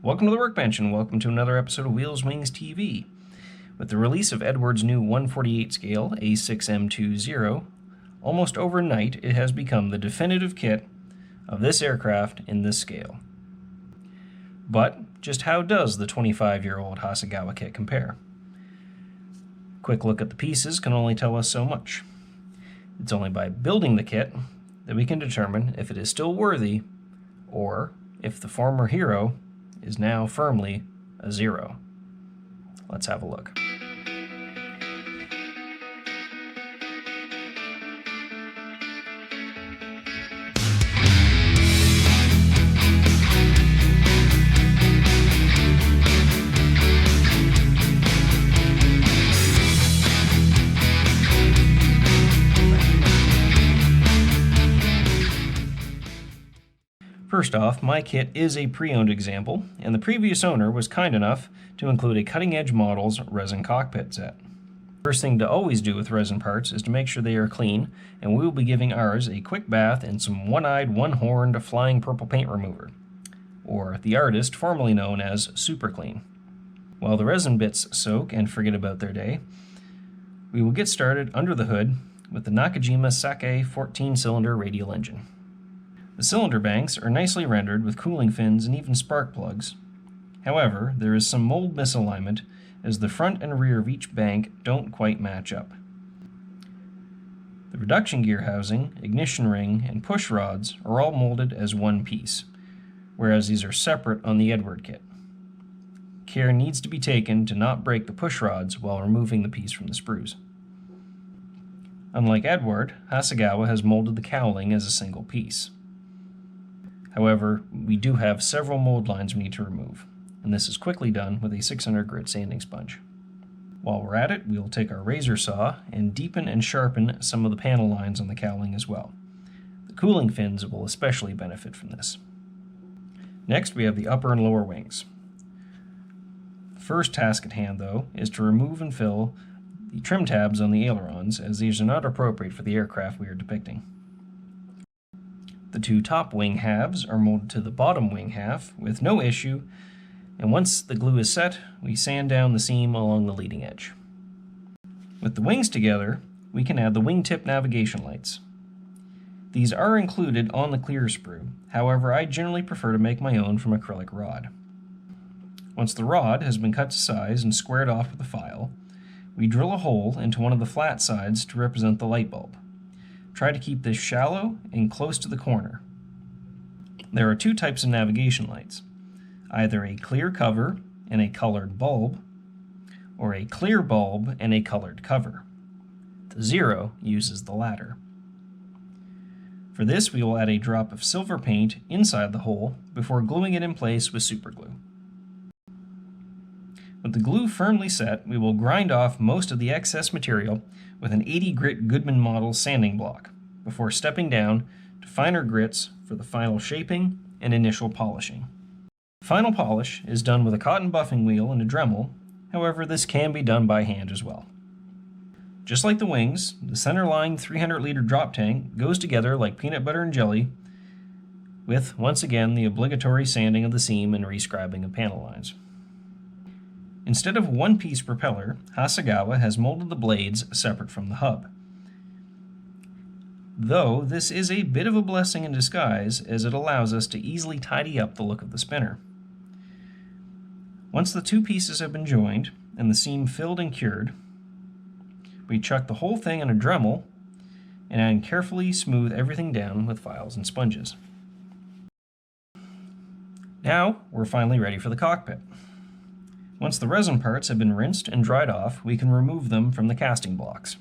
Welcome to the Workbench and welcome to another episode of Wheels Wings TV. With the release of Eduard's new 1/48 scale A6M2 Zero, almost overnight it has become the definitive kit of this aircraft in this scale. But just how does the 25-year-old Hasegawa kit compare? Quick look at the pieces can only tell us so much. It's only by building the kit that we can determine if it is still worthy or if the former hero is now firmly a zero. Let's have a look. First off, my kit is a pre-owned example, and the previous owner was kind enough to include a cutting-edge models resin cockpit set. First thing to always do with resin parts is to make sure they are clean, and we will be giving ours a quick bath in some one-eyed, one-horned flying purple paint remover, or the artist formerly known as Super Clean. While the resin bits soak and forget about their day, we will get started under the hood with the Nakajima Sake 14-cylinder radial engine. The cylinder banks are nicely rendered with cooling fins and even spark plugs. However, there is some mold misalignment as the front and rear of each bank don't quite match up. The reduction gear housing, ignition ring, and push rods are all molded as one piece, whereas these are separate on the Eduard kit. Care needs to be taken to not break the push rods while removing the piece from the sprues. Unlike Eduard, Hasegawa has molded the cowling as a single piece. However, we do have several mold lines we need to remove, and this is quickly done with a 600 grit sanding sponge. While we're at it, we will take our razor saw and deepen and sharpen some of the panel lines on the cowling as well. The cooling fins will especially benefit from this. Next, we have the upper and lower wings. The first task at hand, though, is to remove and fill the trim tabs on the ailerons, as these are not appropriate for the aircraft we are depicting. The two top wing halves are molded to the bottom wing half with no issue, and once the glue is set, we sand down the seam along the leading edge. With the wings together, we can add the wingtip navigation lights. These are included on the clear sprue, however I generally prefer to make my own from acrylic rod. Once the rod has been cut to size and squared off with a file, we drill a hole into one of the flat sides to represent the light bulb. Try to keep this shallow and close to the corner. There are two types of navigation lights, either a clear cover and a colored bulb, or a clear bulb and a colored cover. The Zero uses the latter. For this, we will add a drop of silver paint inside the hole before gluing it in place with super glue. With the glue firmly set, we will grind off most of the excess material with an 80 grit Goodman model sanding block before stepping down to finer grits for the final shaping and initial polishing. Final polish is done with a cotton buffing wheel and a Dremel, however this can be done by hand as well. Just like the wings, the center-line 300-liter drop tank goes together like peanut butter and jelly with, once again, the obligatory sanding of the seam and rescribing of panel lines. Instead of one-piece propeller, Hasegawa has molded the blades separate from the hub. Though this is a bit of a blessing in disguise, as it allows us to easily tidy up the look of the spinner. Once the two pieces have been joined and the seam filled and cured, we chuck the whole thing in a Dremel and carefully smooth everything down with files and sponges. Now we're finally ready for the cockpit. Once the resin parts have been rinsed and dried off, we can remove them from the casting blocks.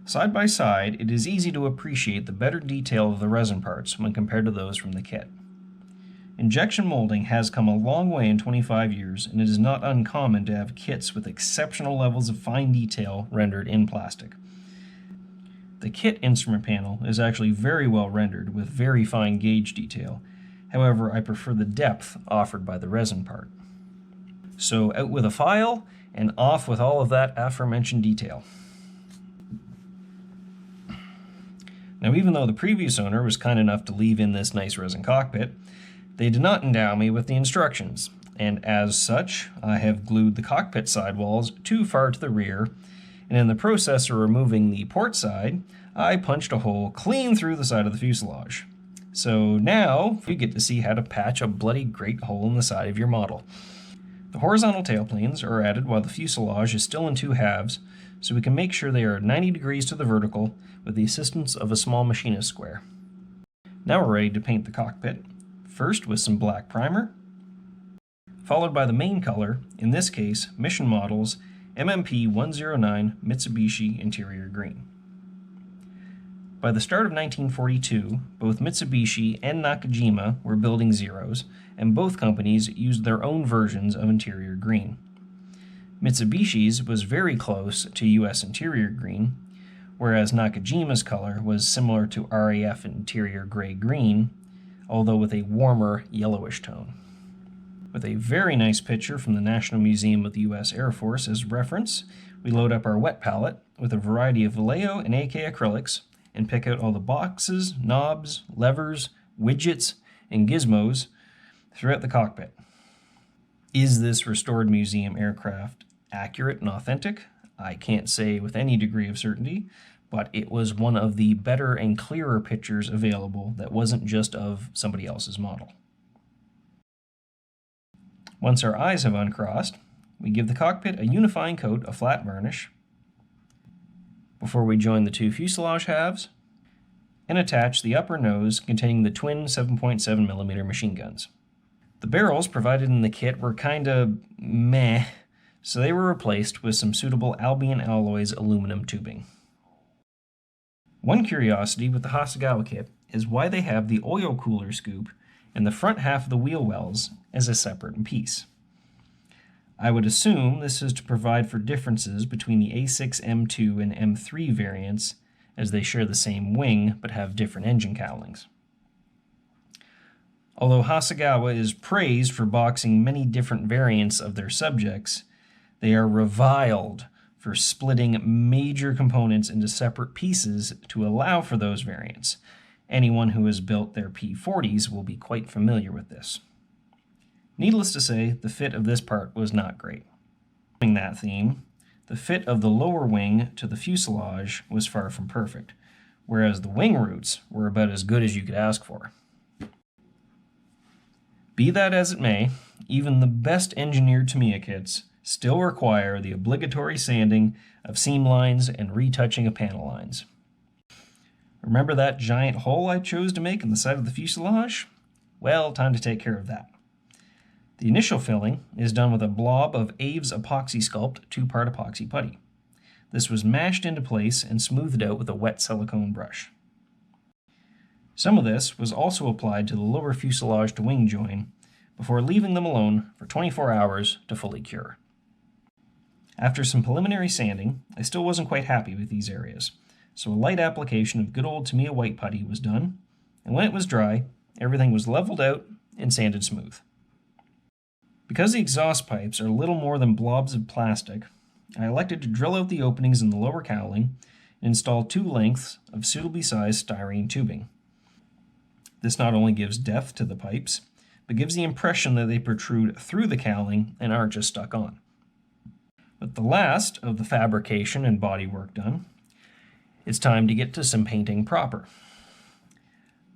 Side by side, it is easy to appreciate the better detail of the resin parts when compared to those from the kit. Injection molding has come a long way in 25 years, and it is not uncommon to have kits with exceptional levels of fine detail rendered in plastic. The kit instrument panel is actually very well rendered with very fine gauge detail. However, I prefer the depth offered by the resin part. So out with a file and off with all of that aforementioned detail. Now, even though the previous owner was kind enough to leave in this nice resin cockpit, They did not endow me with the instructions, and as such, I have glued the cockpit sidewalls too far to the rear, and in the process of removing the port side, I punched a hole clean through the side of the fuselage. So now you get to see how to patch a bloody great hole in the side of your model. The horizontal tailplanes are added while the fuselage is still in two halves, so we can make sure they are 90 degrees to the vertical with the assistance of a small machinist square. Now we're ready to paint the cockpit, first with some black primer, followed by the main color, in this case Mission Models MMP 109 Mitsubishi Interior Green. By the start of 1942, both Mitsubishi and Nakajima were building Zeros, and both companies used their own versions of Interior Green. Mitsubishi's was very close to US Interior Green, whereas Nakajima's color was similar to RAF Interior Gray-Green, although with a warmer yellowish tone. With a very nice picture from the National Museum of the US Air Force as reference, we load up our wet palette with a variety of Vallejo and AK acrylics and pick out all the boxes, knobs, levers, widgets, and gizmos throughout the cockpit. Is this restored museum aircraft accurate and authentic? I can't say with any degree of certainty, but it was one of the better and clearer pictures available that wasn't just of somebody else's model. Once our eyes have uncrossed, we give the cockpit a unifying coat of flat varnish before we join the two fuselage halves and attach the upper nose containing the twin 7.7mm machine guns. The barrels provided in the kit were kinda meh, so they were replaced with some suitable Albion Alloys aluminum tubing. One curiosity with the Hasegawa kit is why they have the oil cooler scoop and the front half of the wheel wells as a separate piece. I would assume this is to provide for differences between the A6M2 and M3 variants, as they share the same wing but have different engine cowlings. Although Hasegawa is praised for boxing many different variants of their subjects, they are reviled for splitting major components into separate pieces to allow for those variants. Anyone who has built their P-40s will be quite familiar with this. Needless to say, the fit of this part was not great. Following that theme, the fit of the lower wing to the fuselage was far from perfect, whereas the wing roots were about as good as you could ask for. Be that as it may, even the best engineered Tamiya kits still require the obligatory sanding of seam lines and retouching of panel lines. Remember that giant hole I chose to make in the side of the fuselage? Well, time to take care of that. The initial filling is done with a blob of Aves Epoxy Sculpt 2-part epoxy putty. This was mashed into place and smoothed out with a wet silicone brush. Some of this was also applied to the lower fuselage to wing join before leaving them alone for 24 hours to fully cure. After some preliminary sanding, I still wasn't quite happy with these areas, so a light application of good old Tamiya white putty was done, and when it was dry, everything was leveled out and sanded smooth. Because the exhaust pipes are little more than blobs of plastic, I elected to drill out the openings in the lower cowling and install 2 lengths of suitably sized styrene tubing. This not only gives depth to the pipes, but gives the impression that they protrude through the cowling and aren't just stuck on. With the last of the fabrication and bodywork done, it's time to get to some painting proper.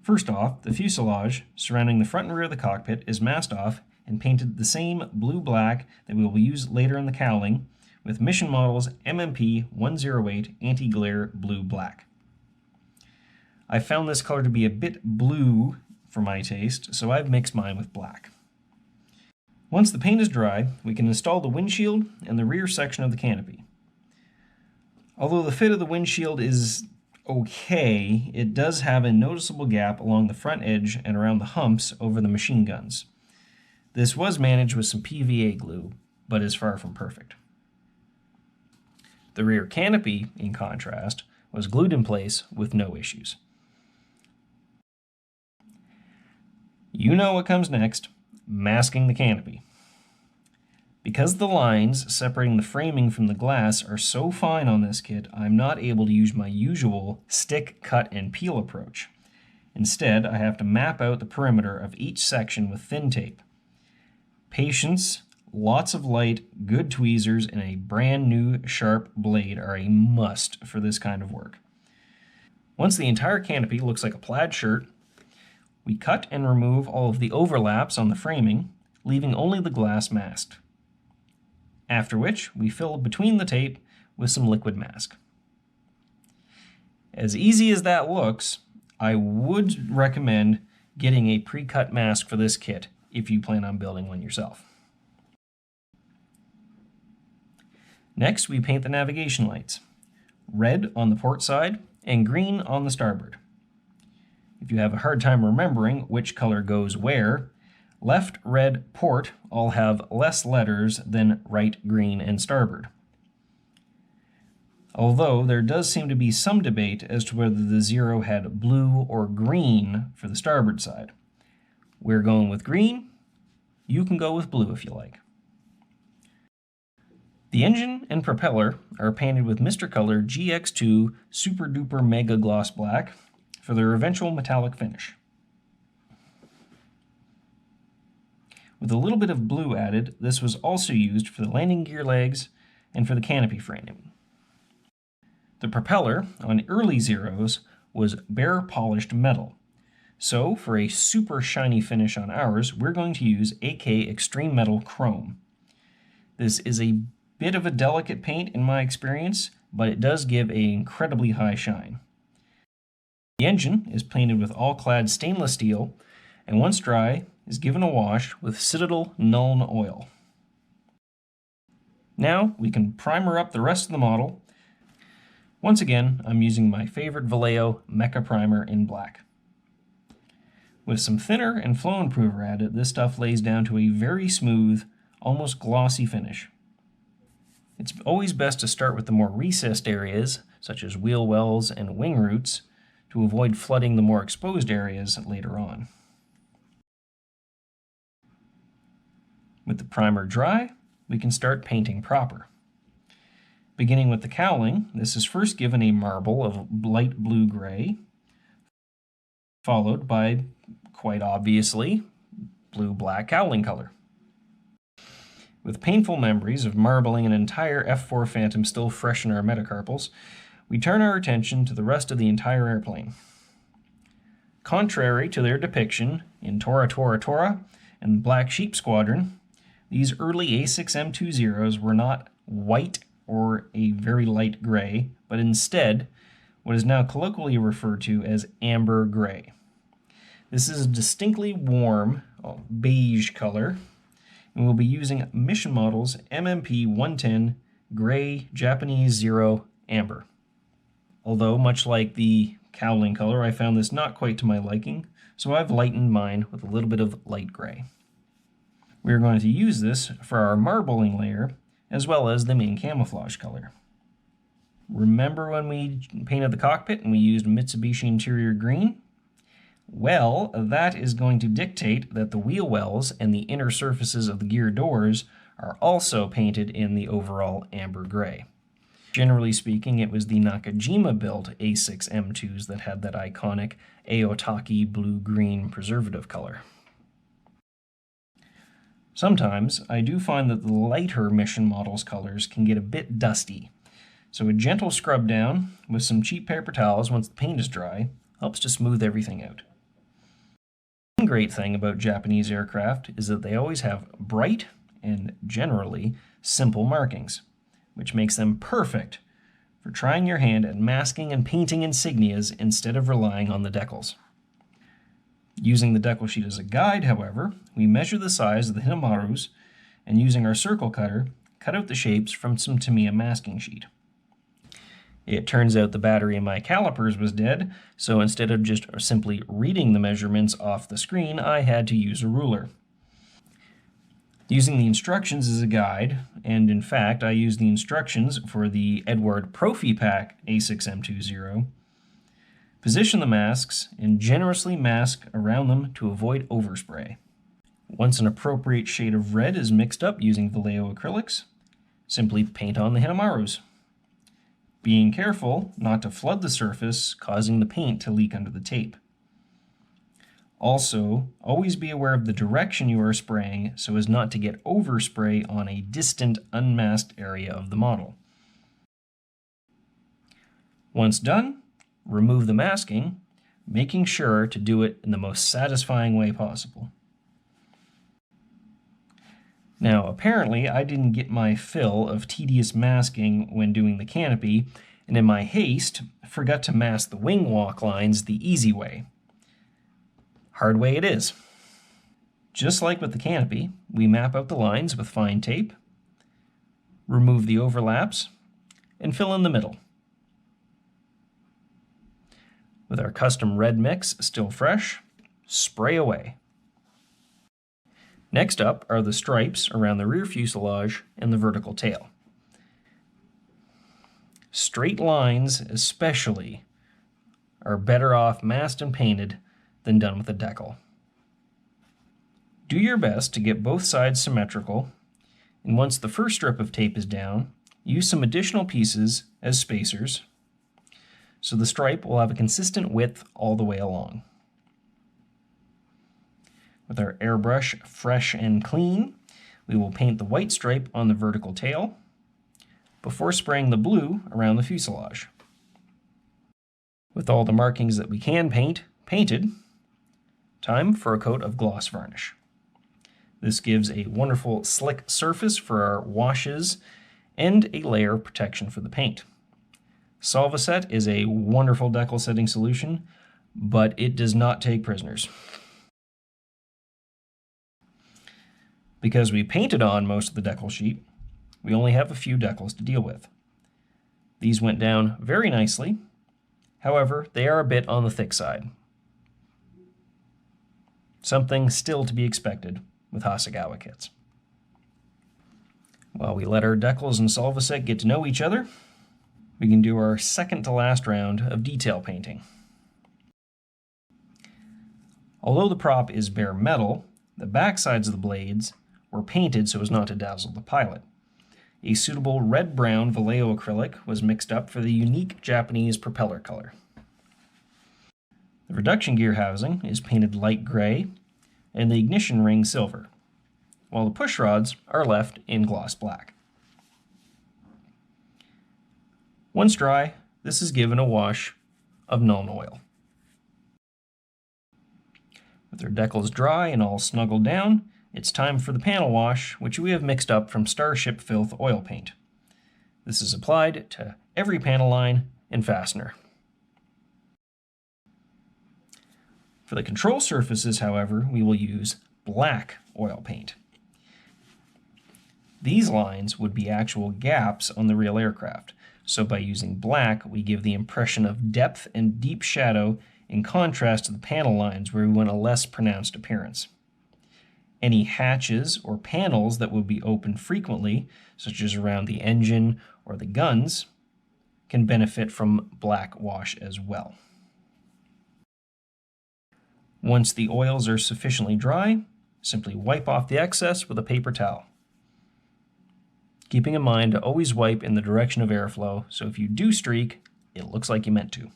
First off, the fuselage surrounding the front and rear of the cockpit is masked off and painted the same blue-black that we will use later in the cowling with Mission Models MMP 108 Anti-Glare Blue-Black. I found this color to be a bit blue for my taste, so I've mixed mine with black. Once the paint is dry, we can install the windshield and the rear section of the canopy. Although the fit of the windshield is okay, it does have a noticeable gap along the front edge and around the humps over the machine guns. This was managed with some PVA glue, but is far from perfect. The rear canopy, in contrast, was glued in place with no issues. You know what comes next, masking the canopy. Because the lines separating the framing from the glass are so fine on this kit, I'm not able to use my usual stick, cut, and peel approach. Instead, I have to map out the perimeter of each section with thin tape. Patience, lots of light, good tweezers, and a brand new sharp blade are a must for this kind of work. Once the entire canopy looks like a plaid shirt, we cut and remove all of the overlaps on the framing, leaving only the glass masked. After which, we fill between the tape with some liquid mask. As easy as that looks, I would recommend getting a pre-cut mask for this kit if you plan on building one yourself. Next, we paint the navigation lights. Red on the port side and green on the starboard. If you have a hard time remembering which color goes where, left, red, port all have less letters than right, green, and starboard. Although there does seem to be some debate as to whether the Zero had blue or green for the starboard side. We're going with green. You can go with blue if you like. The engine and propeller are painted with Mr. Color GX2 Super Duper Mega Gloss Black for their eventual metallic finish. With a little bit of blue added, this was also used for the landing gear legs and for the canopy framing. The propeller on early Zeros was bare polished metal. So for a super shiny finish on ours, we're going to use AK Extreme Metal Chrome. This is a bit of a delicate paint in my experience, but it does give an incredibly high shine. The engine is painted with all-clad stainless steel, and once dry, is given a wash with Citadel Nuln Oil. Now we can primer up the rest of the model. Once again, I'm using my favorite Vallejo Mecha Primer in black. With some thinner and flow improver added, this stuff lays down to a very smooth, almost glossy finish. It's always best to start with the more recessed areas, such as wheel wells and wing roots, to avoid flooding the more exposed areas later on. With the primer dry, we can start painting proper. Beginning with the cowling, this is first given a marble of light blue-gray, followed by, quite obviously, blue-black cowling color. With painful memories of marbling an entire F4 Phantom still fresh in our metacarpals, we turn our attention to the rest of the entire airplane. Contrary to their depiction in Tora, Tora, Tora and Black Sheep Squadron, these early A6M2 Zeros were not white or a very light gray, but instead what is now colloquially referred to as amber gray. This is a distinctly warm beige color, and we'll be using Mission Models MMP 110 Gray Japanese Zero Amber. Although, much like the cowling color, I found this not quite to my liking, so I've lightened mine with a little bit of light gray. We are going to use this for our marbling layer, as well as the main camouflage color. Remember when we painted the cockpit and we used Mitsubishi Interior Green? Well, that is going to dictate that the wheel wells and the inner surfaces of the gear doors are also painted in the overall amber gray. Generally speaking, it was the Nakajima-built A6M2s that had that iconic Aotaki blue-green preservative color. Sometimes, I do find that the lighter Mission Models colors can get a bit dusty, so a gentle scrub down with some cheap paper towels once the paint is dry helps to smooth everything out. One great thing about Japanese aircraft is that they always have bright and generally simple markings, which makes them perfect for trying your hand at masking and painting insignias instead of relying on the decals. Using the decal sheet as a guide, however, we measure the size of the Hinomarus and using our circle cutter, cut out the shapes from some Tamiya masking sheet. It turns out the battery in my calipers was dead, so instead of just simply reading the measurements off the screen, I had to use a ruler. Using the instructions as a guide, and in fact I used the instructions for the Eduard Profi Pack A6M2 Zero, position the masks and generously mask around them to avoid overspray. Once an appropriate shade of red is mixed up using Vallejo acrylics, simply paint on the Hinomarus, being careful not to flood the surface, causing the paint to leak under the tape. Also, always be aware of the direction you are spraying so as not to get overspray on a distant, unmasked area of the model. Once done, remove the masking, making sure to do it in the most satisfying way possible. Now, apparently I didn't get my fill of tedious masking when doing the canopy, and in my haste, forgot to mask the wing walk lines the easy way. Hard way it is. Just like with the canopy, we map out the lines with fine tape, remove the overlaps, and fill in the middle. With our custom red mix still fresh, spray away. Next up are the stripes around the rear fuselage and the vertical tail. Straight lines especially are better off masked and painted than done with a decal. Do your best to get both sides symmetrical, and once the first strip of tape is down, use some additional pieces as spacers so the stripe will have a consistent width all the way along. With our airbrush fresh and clean, we will paint the white stripe on the vertical tail before spraying the blue around the fuselage. With all the markings that we can paint painted, time for a coat of gloss varnish. This gives a wonderful slick surface for our washes and a layer of protection for the paint. Solvaset is a wonderful decal setting solution, but it does not take prisoners. Because we painted on most of the decal sheet, we only have a few decals to deal with. These went down very nicely, however, they are a bit on the thick side. Something still to be expected with Hasegawa kits. While we let our decals and Solvaset get to know each other, we can do our second to last round of detail painting. Although the prop is bare metal, the back sides of the blades were painted so as not to dazzle the pilot. A suitable red-brown Vallejo acrylic was mixed up for the unique Japanese propeller color. The reduction gear housing is painted light gray and the ignition ring silver, while the push rods are left in gloss black. Once dry, this is given a wash of Nuln Oil. With our decals dry and all snuggled down, it's time for the panel wash, which we have mixed up from Starship Filth oil paint. This is applied to every panel line and fastener. For the control surfaces, however, we will use black oil paint. These lines would be actual gaps on the real aircraft, so by using black, we give the impression of depth and deep shadow in contrast to the panel lines where we want a less pronounced appearance. Any hatches or panels that will be open frequently, such as around the engine or the guns, can benefit from black wash as well. Once the oils are sufficiently dry, simply wipe off the excess with a paper towel. Keeping in mind to always wipe in the direction of airflow, so if you do streak, it looks like you meant to.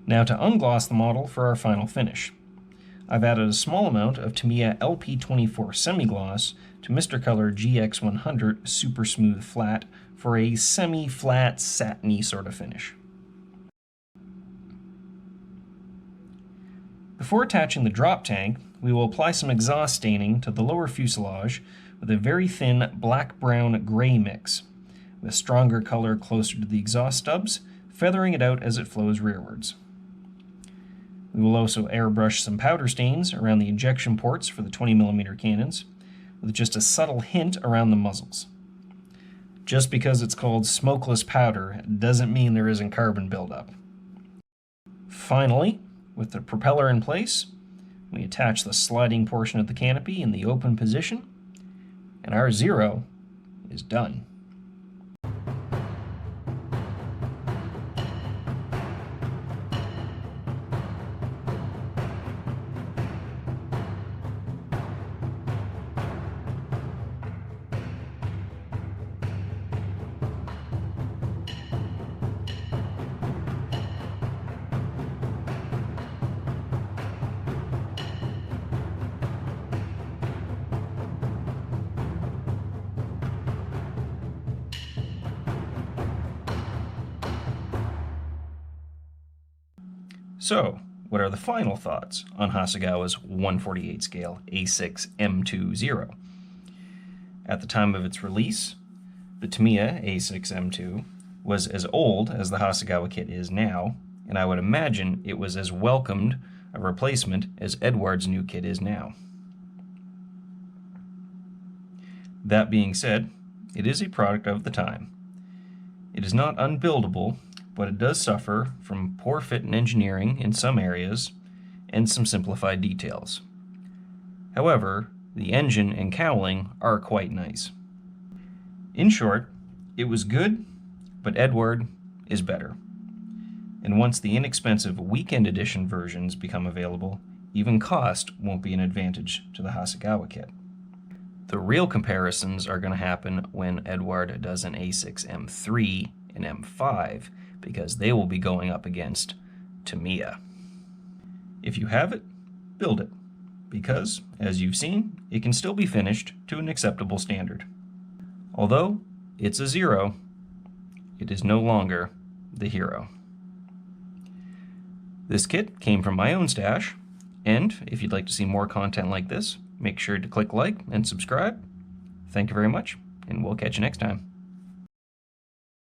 Now to ungloss the model for our final finish. I've added a small amount of Tamiya LP24 semi-gloss to Mr. Color GX100 Super Smooth Flat for a semi-flat, satiny sort of finish. Before attaching the drop tank, we will apply some exhaust staining to the lower fuselage with a very thin black-brown-gray mix, with stronger color closer to the exhaust stubs, feathering it out as it flows rearwards. We will also airbrush some powder stains around the injection ports for the 20mm cannons, with just a subtle hint around the muzzles. Just because it's called smokeless powder doesn't mean there isn't carbon buildup. Finally, with the propeller in place, we attach the sliding portion of the canopy in the open position, and our Zero is done. So, what are the final thoughts on Hasegawa's 148 scale A6M2 Zero? At the time of its release, the Tamiya A6M2 was as old as the Hasegawa kit is now, and I would imagine it was as welcomed a replacement as Eduard's new kit is now. That being said, it is a product of the time. It is not unbuildable, but it does suffer from poor fit and engineering in some areas and some simplified details. However, the engine and cowling are quite nice. In short, it was good, but Eduard is better. And once the inexpensive weekend edition versions become available, even cost won't be an advantage to the Hasegawa kit. The real comparisons are going to happen when Eduard does an A6M3 and M5, because they will be going up against Tamiya. If you have it, build it, because, as you've seen, it can still be finished to an acceptable standard. Although it's a Zero, it is no longer the hero. This kit came from my own stash, and if you'd like to see more content like this, make sure to click like and subscribe. Thank you very much, and we'll catch you next time.